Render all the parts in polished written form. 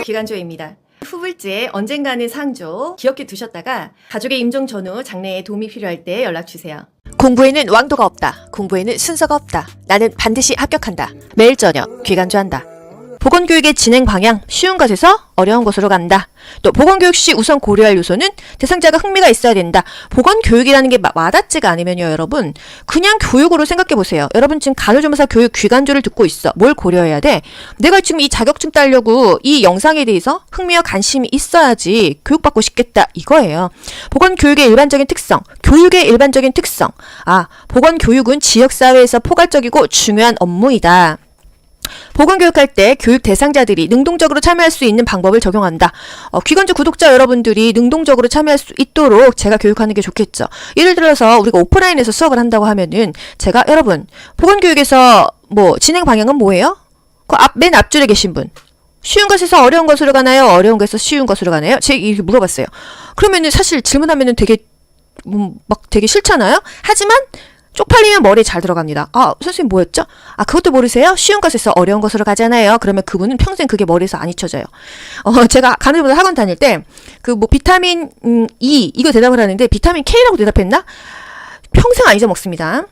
기간조입니다. 후불제 언젠가는 상조 기억해 두셨다가 가족의 임종 전후 장래에 도움이 필요할 때 연락주세요. 공부에는 왕도가 없다. 공부에는 순서가 없다. 나는 반드시 합격한다. 매일 저녁 귀간조한다. 보건교육의 진행 방향, 쉬운 것에서 어려운 것으로 간다. 또 보건교육 시 우선 고려할 요소는 대상자가 흥미가 있어야 된다. 보건교육이라는 게 와닿지가 않으면요, 여러분. 그냥 교육으로 생각해보세요. 여러분 지금 간호조무사 교육 귀간조를 듣고 있어. 뭘 고려해야 돼? 내가 지금 이 자격증 따려고 이 영상에 대해서 흥미와 관심이 있어야지 교육받고 싶겠다. 이거예요. 보건교육의 일반적인 특성, 교육의 일반적인 특성. 보건교육은 지역사회에서 포괄적이고 중요한 업무이다. 보건교육할 때 교육 대상자들이 능동적으로 참여할 수 있는 방법을 적용한다. 귀간조 구독자 여러분들이 능동적으로 참여할 수 있도록 제가 교육하는 게 좋겠죠. 예를 들어서 우리가 오프라인에서 수업을 한다고 하면은 제가 여러분 보건교육에서 진행 방향은 뭐예요? 맨 앞줄에 계신 분. 쉬운 것에서 어려운 것으로 가나요? 어려운 것에서 쉬운 것으로 가나요? 제가 이렇게 물어봤어요. 그러면은 사실 질문하면은 되게 싫잖아요? 하지만 쪽팔리면 머리에 잘 들어갑니다. 선생님 뭐였죠? 그것도 모르세요? 쉬운 것에서 어려운 것으로 가잖아요. 그러면 그분은 평생 그게 머리에서 안 잊혀져요. 제가 간호조무사 학원 다닐 때 비타민 E 이거 대답을 하는데 비타민 K라고 대답했나? 평생 안 잊어먹습니다.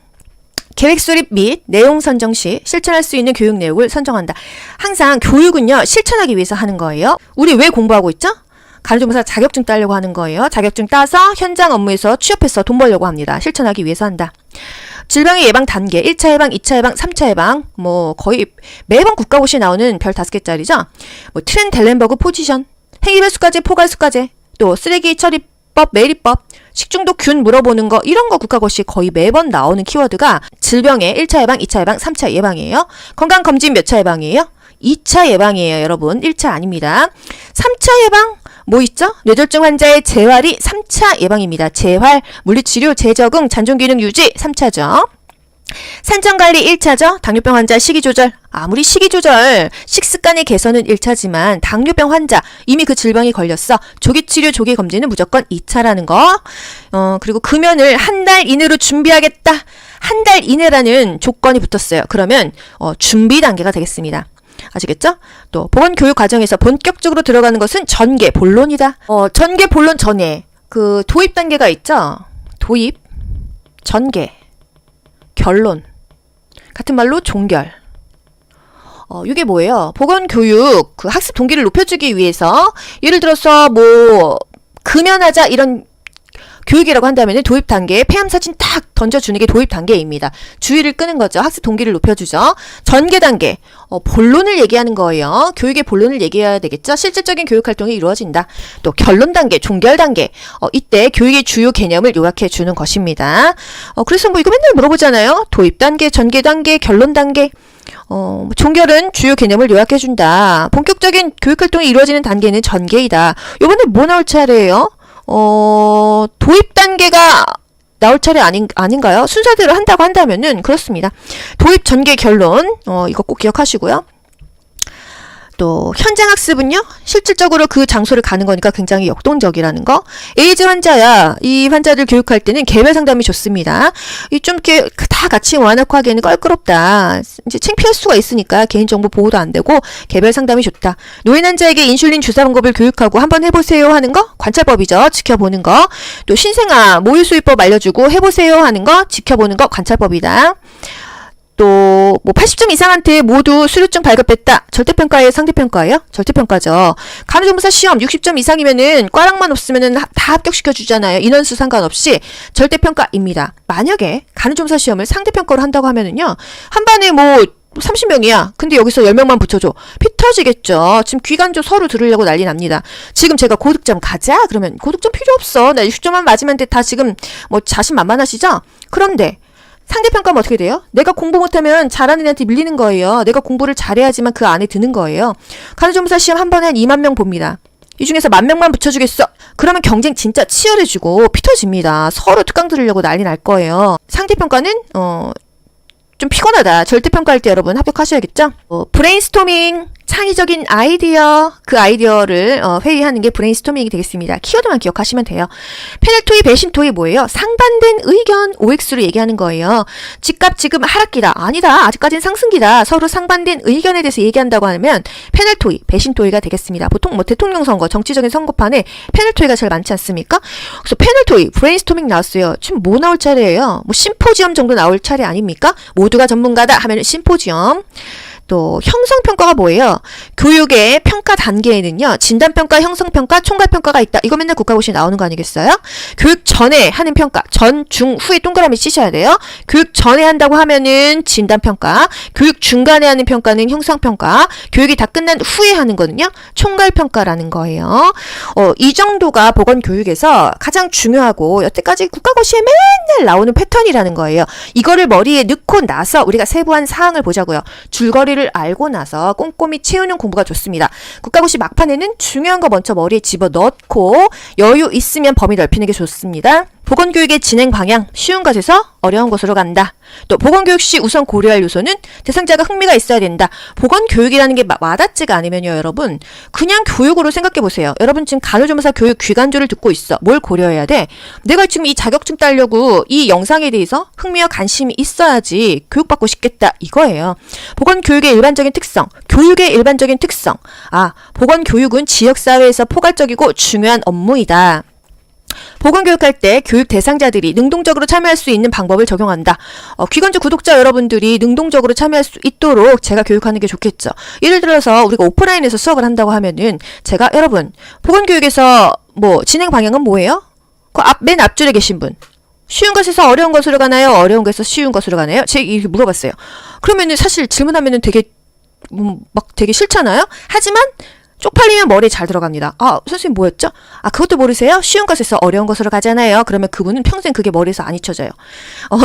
계획 수립 및 내용 선정 시 실천할 수 있는 교육 내용을 선정한다. 항상 교육은요, 실천하기 위해서 하는 거예요. 우리 왜 공부하고 있죠? 간호조무사 자격증 따려고 하는 거예요. 자격증 따서 현장 업무에서 취업해서 돈 벌려고 합니다. 실천하기 위해서 한다. 질병의 예방 단계, 1차 예방, 2차 예방, 3차 예방, 거의 매번 국가고시에 나오는 별 5개짜리죠. 트렌델렌버그 포지션, 행위배수까지, 포괄수까지, 또 쓰레기 처리법, 매립법, 식중독 균 물어보는 거, 이런 거 국가고시 거의 매번 나오는 키워드가 질병의 1차 예방, 2차 예방, 3차 예방이에요. 건강검진 몇 차 예방이에요? 2차 예방이에요, 여러분. 1차 아닙니다. 3차 예방, 있죠? 뇌졸중 환자의 재활이 3차 예방입니다. 재활, 물리치료, 재적응, 잔존기능 유지 3차죠. 산전관리 1차죠. 당뇨병 환자 식이조절. 아무리 식이조절, 식습관의 개선은 1차지만 당뇨병 환자, 이미 그 질병이 걸렸어. 조기치료, 조기검진은 무조건 2차라는 거. 그리고 금연을 한 달 이내로 준비하겠다. 한 달 이내라는 조건이 붙었어요. 그러면 준비 단계가 되겠습니다. 아시겠죠? 또 보건교육 과정에서 본격적으로 들어가는 것은 전개, 본론이다. 전개, 본론 전에 도입 단계가 있죠? 도입, 전개, 결론. 같은 말로 종결. 이게 뭐예요? 보건교육 학습 동기를 높여주기 위해서 예를 들어서 금연하자 이런 교육이라고 한다면 도입 단계에 폐암 사진 딱 던져주는 게 도입 단계입니다. 주의를 끄는 거죠. 학습 동기를 높여주죠. 전개 단계, 본론을 얘기하는 거예요. 교육의 본론을 얘기해야 되겠죠. 실질적인 교육 활동이 이루어진다. 또 결론 단계, 종결 단계, 이때 교육의 주요 개념을 요약해 주는 것입니다. 그래서 이거 맨날 물어보잖아요. 도입 단계, 전개 단계, 결론 단계. 종결은 주요 개념을 요약해 준다. 본격적인 교육 활동이 이루어지는 단계는 전개이다. 이번에 뭐 나올 차례예요? 도입 단계가 나올 차례 아닌가요? 순서대로 한다고 한다면은 그렇습니다. 도입, 전개, 결론. 이거 꼭 기억하시고요. 또 현장 학습은요, 실질적으로 그 장소를 가는 거니까 굉장히 역동적이라는 거. 에이즈 환자야, 이 환자들 교육할 때는 개별 상담이 좋습니다. 좀 이렇게 다 같이 와놓고 하기에는 껄끄럽다. 이제 창피할 수가 있으니까 개인정보 보호도 안 되고 개별 상담이 좋다. 노인 환자에게 인슐린 주사 방법을 교육하고 한번 해보세요 하는 거, 관찰법이죠. 지켜보는 거. 또 신생아 모유 수유법 알려주고 해보세요 하는 거, 지켜보는 거, 관찰법이다. 또 80점 이상한테 모두 수료증 발급했다. 절대평가예요? 상대평가예요? 절대평가죠. 간호조무사 시험 60점 이상이면은 과락만 없으면은 다 합격시켜주잖아요. 인원수 상관없이 절대평가입니다. 만약에 간호조무사 시험을 상대평가로 한다고 하면은요, 한 반에 30명이야. 근데 여기서 10명만 붙여줘. 피 터지겠죠. 지금 귀간조 서로 들으려고 난리 납니다. 지금 제가 고득점 가자? 그러면 고득점 필요 없어. 나 60점만 맞으면 돼. 다 지금 자신만만하시죠? 그런데 상대평가는 어떻게 돼요? 내가 공부 못하면 잘하는 애한테 밀리는 거예요. 내가 공부를 잘해야지만 그 안에 드는 거예요. 간호조무사 시험 한 번에 한 2만 명 봅니다. 이 중에서 10,000명만 붙여주겠어. 그러면 경쟁 진짜 치열해지고 피 터집니다. 서로 특강 들으려고 난리 날 거예요. 상대평가는 좀 피곤하다. 절대평가할 때 여러분 합격하셔야겠죠? 브레인스토밍, 창의적인 아이디어, 그 아이디어를 회의하는 게 브레인스토밍이 되겠습니다. 키워드만 기억하시면 돼요. 패널 토의, 배신 토의 뭐예요? 상반된 의견, OX로 얘기하는 거예요. 집값 지금 하락기다. 아니다. 아직까지는 상승기다. 서로 상반된 의견에 대해서 얘기한다고 하면 패널 토의, 배신 토의가 되겠습니다. 보통 뭐 대통령 선거, 정치적인 선거판에 패널 토의가 제일 많지 않습니까? 그래서 패널 토의, 브레인스토밍 나왔어요. 지금 뭐 나올 차례예요? 뭐 심포지엄 정도 나올 차례 아닙니까? 모두가 전문가다 하면 심포지엄. 또 형성평가가 뭐예요? 교육의 평가 단계에는요. 진단평가, 형성평가, 총괄평가가 있다. 이거 맨날 국가고시에 나오는 거 아니겠어요? 교육 전에 하는 평가, 전, 중, 후에 동그라미 치셔야 돼요. 교육 전에 한다고 하면은 진단평가, 교육 중간에 하는 평가는 형성평가, 교육이 다 끝난 후에 하는 거는요. 총괄평가라는 거예요. 이 정도가 보건교육에서 가장 중요하고 여태까지 국가고시에 맨날 나오는 패턴이라는 거예요. 이거를 머리에 넣고 나서 우리가 세부한 사항을 보자고요. 줄거리를 알고 나서 꼼꼼히 채우는 공부가 좋습니다. 국가고시 막판에는 중요한 거 먼저 머리에 집어넣고 여유 있으면 범위 넓히는 게 좋습니다. 보건교육의 진행 방향, 쉬운 것에서 어려운 것으로 간다. 또 보건교육 시 우선 고려할 요소는 대상자가 흥미가 있어야 된다. 보건교육이라는 게 와닿지가 않으면요, 여러분. 그냥 교육으로 생각해보세요. 여러분 지금 간호조무사 교육 귀간조를 듣고 있어. 뭘 고려해야 돼? 내가 지금 이 자격증 따려고 이 영상에 대해서 흥미와 관심이 있어야지 교육받고 싶겠다. 이거예요. 보건교육의 일반적인 특성, 교육의 일반적인 특성. 보건교육은 지역사회에서 포괄적이고 중요한 업무이다. 보건교육할 때 교육 대상자들이 능동적으로 참여할 수 있는 방법을 적용한다. 귀간조 구독자 여러분들이 능동적으로 참여할 수 있도록 제가 교육하는 게 좋겠죠. 예를 들어서 우리가 오프라인에서 수업을 한다고 하면은 제가 여러분 보건교육에서 뭐 진행 방향은 뭐예요? 맨 앞줄에 계신 분. 쉬운 것에서 어려운 것으로 가나요? 어려운 것에서 쉬운 것으로 가나요? 제가 이렇게 물어봤어요. 그러면은 사실 질문하면은 되게 되게 싫잖아요? 하지만 쪽팔리면 머리에 잘 들어갑니다. 선생님 뭐였죠? 그것도 모르세요? 쉬운 것에서 어려운 것으로 가잖아요. 그러면 그분은 평생 그게 머리에서 안 잊혀져요.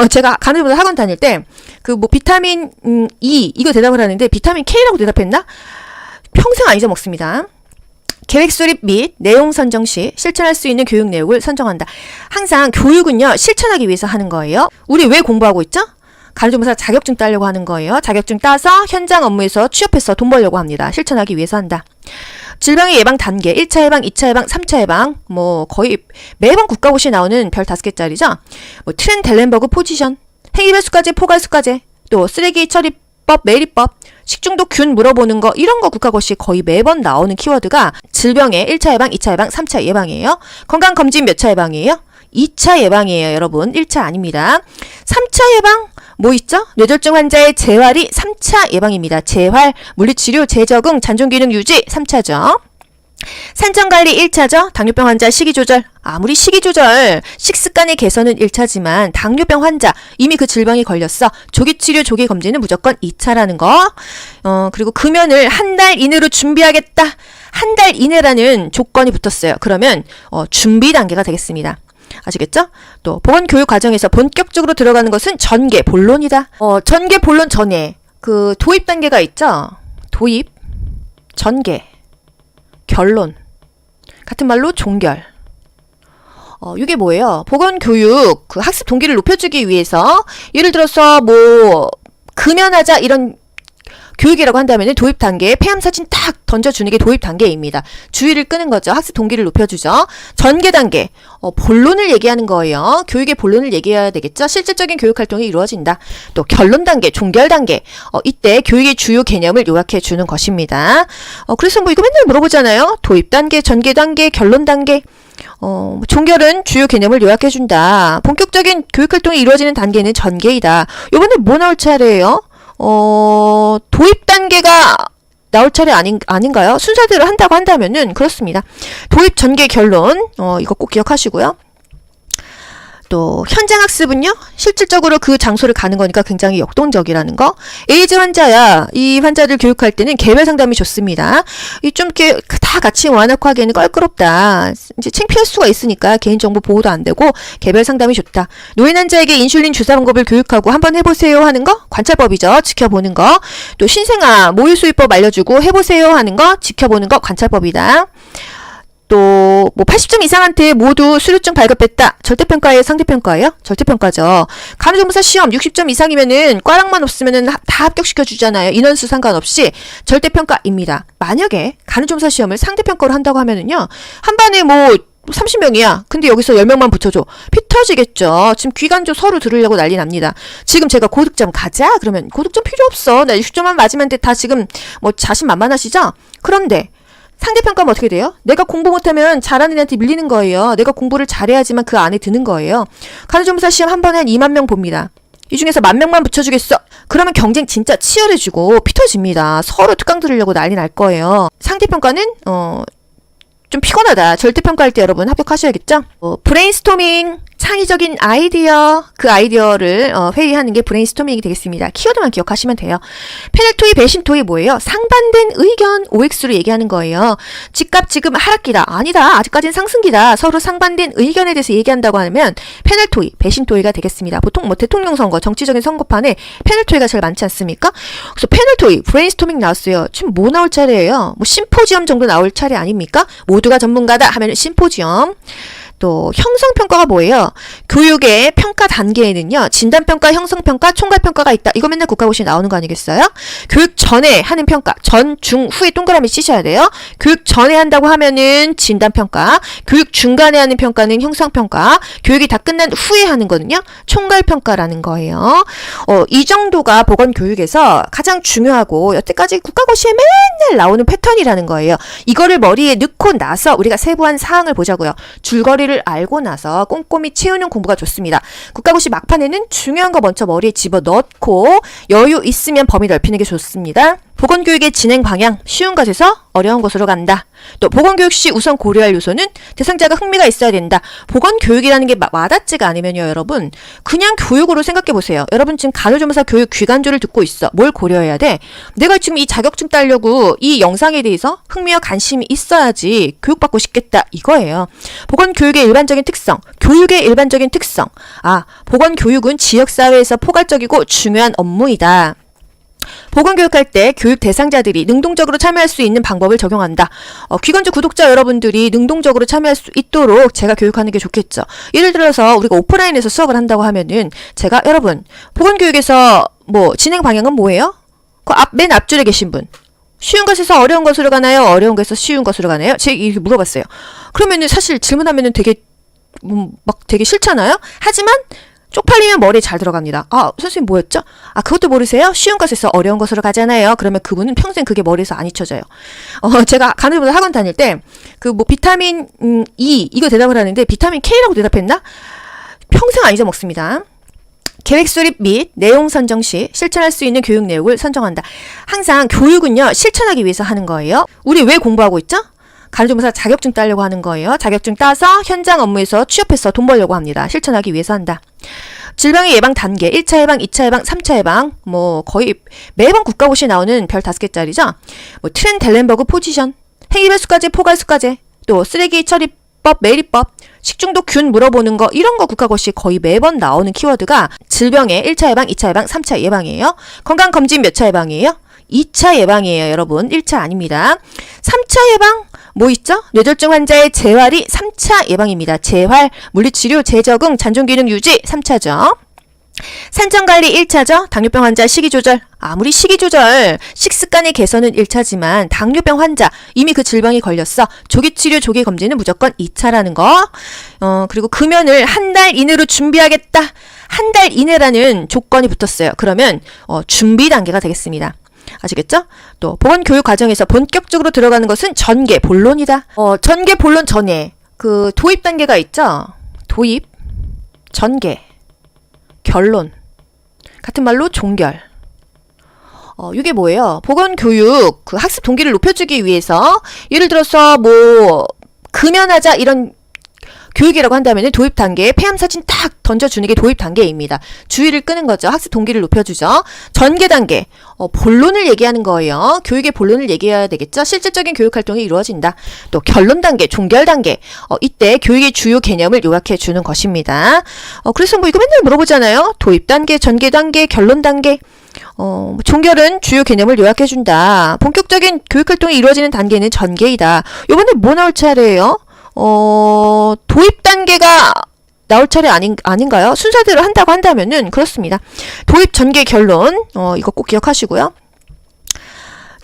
제가 간호조무사 학원 다닐 때 그 비타민 E 이거 대답을 하는데 비타민 K라고 대답했나? 평생 안 잊어먹습니다. 계획 수립 및 내용 선정 시 실천할 수 있는 교육 내용을 선정한다. 항상 교육은요 실천하기 위해서 하는 거예요. 우리 왜 공부하고 있죠? 간호조무사 자격증 따려고 하는 거예요. 자격증 따서 현장 업무에서 취업해서 돈 벌려고 합니다. 실천하기 위해서 한다. 질병의 예방 단계, 1차 예방, 2차 예방, 3차 예방, 거의 매번 국가고시에 나오는 별 5개짜리죠. 트렌델렌버그 포지션, 행위배수과제, 포괄수과제, 또 쓰레기 처리법, 매립법, 식중독균 물어보는 거, 이런 거 국가고시에 거의 매번 나오는 키워드가 질병의 1차 예방, 2차 예방, 3차 예방이에요. 건강검진 몇 차 예방이에요? 2차 예방이에요, 여러분. 1차 아닙니다. 3차 예방, 뭐 있죠? 뇌졸중 환자의 재활이 3차 예방입니다. 재활, 물리치료, 재적응, 잔존기능 유지 3차죠. 산전관리 1차죠. 당뇨병 환자 식이조절. 아무리 식이조절, 식습관의 개선은 1차지만 당뇨병 환자, 이미 그 질병이 걸렸어. 조기치료, 조기검진은 무조건 2차라는 거. 그리고 금연을 한 달 이내로 준비하겠다. 한 달 이내라는 조건이 붙었어요. 그러면 준비 단계가 되겠습니다. 아시겠죠? 또 보건교육 과정에서 본격적으로 들어가는 것은 전개, 본론이다. 전개, 본론 전에 그 도입 단계가 있죠? 도입, 전개, 결론. 같은 말로 종결. 이게 뭐예요? 보건교육 그 학습 동기를 높여주기 위해서 예를 들어서 금연하자 이런 교육이라고 한다면 도입 단계에 폐암 사진 딱 던져주는 게 도입 단계입니다. 주의를 끄는 거죠. 학습 동기를 높여주죠. 전개 단계, 본론을 얘기하는 거예요. 교육의 본론을 얘기해야 되겠죠. 실질적인 교육 활동이 이루어진다. 또 결론 단계, 종결 단계, 이때 교육의 주요 개념을 요약해 주는 것입니다. 그래서 이거 맨날 물어보잖아요. 도입 단계, 전개 단계, 결론 단계. 종결은 주요 개념을 요약해 준다. 본격적인 교육 활동이 이루어지는 단계는 전개이다. 이번에 뭐 나올 차례예요? 도입 단계가 나올 차례 아닌가요? 순서대로 한다고 한다면은 그렇습니다. 도입, 전개, 결론. 이거 꼭 기억하시고요. 또 현장 학습은요. 실질적으로 그 장소를 가는 거니까 굉장히 역동적이라는 거. 에이즈 환자야. 이 환자들 교육할 때는 개별 상담이 좋습니다. 좀 이렇게 다 같이 와놓고 하기에는 껄끄럽다. 이제 창피할 수가 있으니까 개인정보 보호도 안 되고 개별 상담이 좋다. 노인 환자에게 인슐린 주사 방법을 교육하고 한번 해보세요 하는 거 관찰법이죠. 지켜보는 거. 또 신생아 모유 수유법 알려주고 해보세요 하는 거 지켜보는 거 관찰법이다. 또 뭐 80점 이상한테 모두 수료증 발급했다. 절대평가예요, 상대평가예요? 절대평가죠. 간호조무사 시험 60점 이상이면은 과락만 없으면은 다 합격시켜 주잖아요. 인원수 상관없이 절대평가입니다. 만약에 간호조무사 시험을 상대평가로 한다고 하면은요, 한 반에 뭐 30명이야. 근데 여기서 10명만 붙여줘. 피 터지겠죠. 지금 귀간조 서로 들으려고 난리 납니다. 지금 제가 고득점 가자? 그러면 고득점 필요 없어. 나 60점만 맞으면 돼. 다 지금 뭐 자신만만하시죠? 그런데 상대평가는 어떻게 돼요? 내가 공부 못하면 잘하는 애한테 밀리는 거예요. 내가 공부를 잘해야지만 그 안에 드는 거예요. 간호조무사 시험 한 번에 한 2만 명 봅니다. 이 중에서 10,000명만 붙여주겠어. 그러면 경쟁 진짜 치열해지고 피 터집니다. 서로 특강 들으려고 난리 날 거예요. 상대평가는 좀 피곤하다. 절대평가할 때 여러분 합격하셔야겠죠? 브레인스토밍, 창의적인 아이디어, 그 아이디어를 회의하는 게 브레인스토밍이 되겠습니다. 키워드만 기억하시면 돼요. 페널토이, 배신토이 뭐예요? 상반된 의견, OX로 얘기하는 거예요. 집값 지금 하락기다. 아니다. 아직까지는 상승기다. 서로 상반된 의견에 대해서 얘기한다고 하면 페널토이, 배신토이가 되겠습니다. 보통 뭐 대통령 선거, 정치적인 선거판에 페널토이가 제일 많지 않습니까? 그래서 페널토이, 브레인스토밍 나왔어요. 지금 뭐 나올 차례예요? 뭐 심포지엄 정도 나올 차례 아닙니까? 모두가 전문가다 하면 심포지엄. 또 형성평가가 뭐예요? 교육의 평가 단계에는요, 진단평가, 형성평가, 총괄평가가 있다. 이거 맨날 국가고시에 나오는 거 아니겠어요? 교육 전에 하는 평가, 전, 중, 후에 동그라미 치셔야 돼요. 교육 전에 한다고 하면은 진단평가, 교육 중간에 하는 평가는 형성평가, 교육이 다 끝난 후에 하는 거는요, 총괄평가라는 거예요. 이 정도가 보건교육에서 가장 중요하고 여태까지 국가고시에 맨날 나오는 패턴이라는 거예요. 이거를 머리에 넣고 나서 우리가 세부한 사항을 보자고요. 줄거리를 알고 나서 꼼꼼히 채우는 공부가 좋습니다. 국가고시 막판에는 중요한 거 먼저 머리에 집어넣고 여유 있으면 범위 넓히는 게 좋습니다. 보건교육의 진행 방향, 쉬운 것에서 어려운 것으로 간다. 또 보건교육 시 우선 고려할 요소는 대상자가 흥미가 있어야 된다. 보건교육이라는 게 와닿지가 않으면요, 여러분. 그냥 교육으로 생각해 보세요. 여러분 지금 간호조무사 교육 귀간조를 듣고 있어. 뭘 고려해야 돼? 내가 지금 이 자격증 따려고 이 영상에 대해서 흥미와 관심이 있어야지 교육받고 싶겠다. 이거예요. 보건교육의 일반적인 특성, 교육의 일반적인 특성. 보건교육은 지역사회에서 포괄적이고 중요한 업무이다. 보건교육할 때 교육 대상자들이 능동적으로 참여할 수 있는 방법을 적용한다. 귀간조 구독자 여러분들이 능동적으로 참여할 수 있도록 제가 교육하는 게 좋겠죠. 예를 들어서 우리가 오프라인에서 수업을 한다고 하면은 제가 여러분 보건교육에서 뭐 진행 방향은 뭐예요? 맨 앞줄에 계신 분. 쉬운 것에서 어려운 것으로 가나요? 어려운 것에서 쉬운 것으로 가나요? 제가 이렇게 물어봤어요. 그러면은 사실 질문하면은 되게 되게 싫잖아요? 하지만 쪽팔리면 머리에 잘 들어갑니다. 선생님 뭐였죠? 그것도 모르세요? 쉬운 것에서 어려운 것으로 가잖아요. 그러면 그분은 평생 그게 머리에서 안 잊혀져요. 제가 간호조무사 학원 다닐 때 비타민 E 이거 대답을 하는데 비타민 K라고 대답했나? 평생 안 잊어먹습니다. 계획 수립 및 내용 선정 시 실천할 수 있는 교육 내용을 선정한다. 항상 교육은요, 실천하기 위해서 하는 거예요. 우리 왜 공부하고 있죠? 간호조무사 자격증 따려고 하는 거예요. 자격증 따서 현장 업무에서 취업해서 돈 벌려고 합니다. 실천하기 위해서 한다. 질병의 예방 단계, 1차 예방, 2차 예방, 3차 예방, 거의 매번 국가고시에 나오는 별 5개짜리죠. 트렌델렌버그 포지션, 행위배수까지, 포괄수까지, 또 쓰레기 처리법, 매립법, 식중독균 물어보는 거, 이런 거 국가고시 거의 매번 나오는 키워드가 질병의 1차 예방, 2차 예방, 3차 예방이에요. 건강검진 몇 차 예방이에요? 2차 예방이에요, 여러분. 1차 아닙니다. 3차 예방, 뭐 있죠? 뇌졸중 환자의 재활이 3차 예방입니다. 재활, 물리치료, 재적응, 잔존기능 유지 3차죠. 산전관리 1차죠. 당뇨병 환자 식이조절. 아무리 식이조절, 식습관의 개선은 1차지만 당뇨병 환자, 이미 그 질병이 걸렸어. 조기치료, 조기검진은 무조건 2차라는 거. 그리고 금연을 한 달 이내로 준비하겠다. 한 달 이내라는 조건이 붙었어요. 그러면 준비 단계가 되겠습니다. 아시겠죠? 또 보건교육 과정에서 본격적으로 들어가는 것은 전개, 본론이다. 전개, 본론 전에 그 도입 단계가 있죠? 도입, 전개, 결론. 같은 말로 종결. 이게 뭐예요? 보건교육 그 학습 동기를 높여주기 위해서 예를 들어서 금연하자 이런 교육이라고 한다면 도입 단계에 폐암 사진 딱 던져주는 게 도입 단계입니다. 주의를 끄는 거죠. 학습 동기를 높여주죠. 전개 단계, 본론을 얘기하는 거예요. 교육의 본론을 얘기해야 되겠죠. 실질적인 교육 활동이 이루어진다. 또 결론 단계, 종결 단계, 이때 교육의 주요 개념을 요약해 주는 것입니다. 그래서 이거 맨날 물어보잖아요. 도입 단계, 전개 단계, 결론 단계. 종결은 주요 개념을 요약해준다. 본격적인 교육활동이 이루어지는 단계는 전개이다. 요번에 뭐 나올 차례예요? 도입 단계가 나올 차례 아닌가요? 순서대로 한다고 한다면은 그렇습니다. 도입 전개 결론, 이거 꼭 기억하시고요.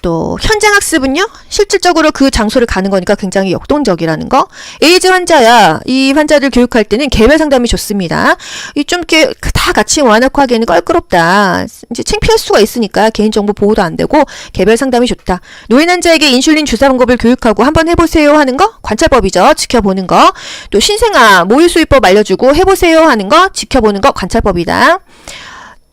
또 현장 학습은요, 실질적으로 그 장소를 가는 거니까 굉장히 역동적이라는 거. 에이즈 환자야, 이 환자들 교육할 때는 개별 상담이 좋습니다. 이 좀 이렇게 다 같이 와놓고 하기에는 껄끄럽다. 이제 창피할 수가 있으니까 개인정보 보호도 안 되고 개별 상담이 좋다. 노인 환자에게 인슐린 주사 방법을 교육하고 한번 해보세요 하는 거 관찰법이죠. 지켜보는 거. 또 신생아 모유 수유법 알려주고 해보세요 하는 거 지켜보는 거 관찰법이다.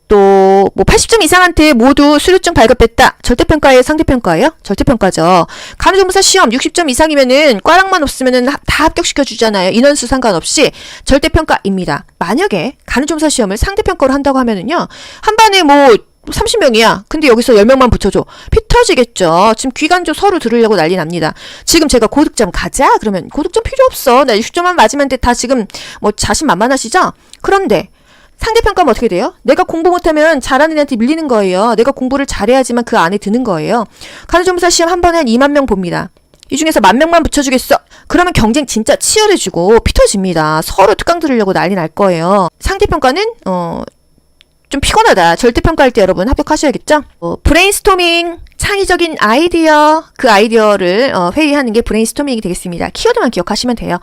또 뭐 80점 이상한테 모두 수료증 발급했다. 절대평가예요? 상대평가예요? 절대평가죠. 간호조무사 시험 60점 이상이면은 꽈락만 없으면은 다 합격시켜 주잖아요. 인원수 상관없이 절대평가입니다. 만약에 간호조무사 시험을 상대평가로 한다고 하면은요, 한 반에 뭐 30명이야. 근데 여기서 10명만 붙여줘. 피 터지겠죠. 지금 귀간조 서로 들으려고 난리 납니다. 지금 제가 고득점 가자? 그러면 고득점 필요 없어. 나 60점만 맞으면 돼. 다 지금 뭐 자신만만하시죠? 그런데 상대평가는 어떻게 돼요? 내가 공부 못하면 잘하는 애한테 밀리는 거예요. 내가 공부를 잘해야지만 그 안에 드는 거예요. 간호조무사 시험 한 번에 한 2만 명 봅니다. 이 중에서 10,000명만 붙여주겠어. 그러면 경쟁 진짜 치열해지고 피 터집니다. 서로 특강 들으려고 난리 날 거예요. 상대평가는 좀 피곤하다. 절대평가할 때 여러분 합격하셔야겠죠? 브레인스토밍, 창의적인 아이디어, 그 아이디어를 회의하는 게 브레인스토밍이 되겠습니다. 키워드만 기억하시면 돼요.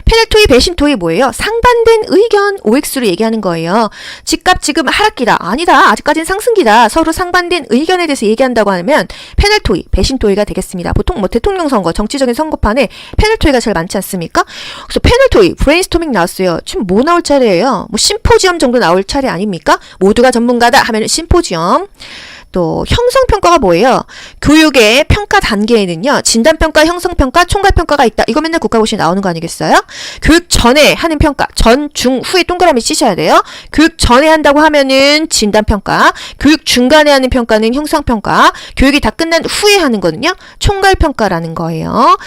패널 토의, 배심 토의 뭐예요? 상반된 의견, OX로 얘기하는 거예요. 집값 지금 하락기다. 아니다. 아직까지는 상승기다. 서로 상반된 의견에 대해서 얘기한다고 하면 패널 토의, 배심 토의가 되겠습니다. 보통 뭐 대통령 선거, 정치적인 선거판에 패널 토의가 제일 많지 않습니까? 그래서 패널 토의, 브레인스토밍 나왔어요. 지금 뭐 나올 차례예요? 뭐 심포지엄 정도 나올 차례 아닙니까? 모두가 전문가다 하면 심포지엄. 또 형성평가가 뭐예요? 교육의 평가 단계에는요, 진단평가, 형성평가, 총괄평가가 있다. 이거 맨날 국가고시에 나오는 거 아니겠어요? 교육 전에 하는 평가, 전, 중, 후에 동그라미 치셔야 돼요. 교육 전에 한다고 하면은 진단평가, 교육 중간에 하는 평가는 형성평가, 교육이 다 끝난 후에 하는 거는요, 총괄평가라는 거예요.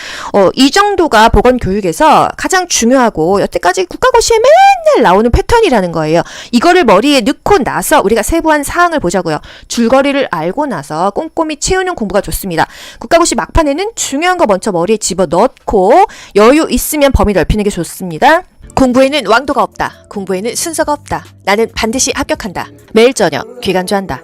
이 정도가 보건교육에서 가장 중요하고 여태까지 국가고시에 맨날 나오는 패턴이라는 거예요. 이거를 머리에 넣고 나서 우리가 세부한 사항을 보자고요. 줄거리를 알고 나서 꼼꼼히 채우는 공부가 좋습니다. 국가고시 막판에는 중요한 거 먼저 머리에 집어넣고 여유 있으면 범위 넓히는 게 좋습니다. 공부에는 왕도가 없다. 공부에는 순서가 없다. 나는 반드시 합격한다. 매일 저녁 귀간주한다.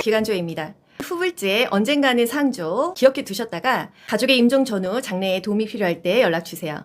기간조입니다. 후불제 언젠가는 상조 기억해 두셨다가 가족의 임종 전후 장래에 도움이 필요할 때 연락 주세요.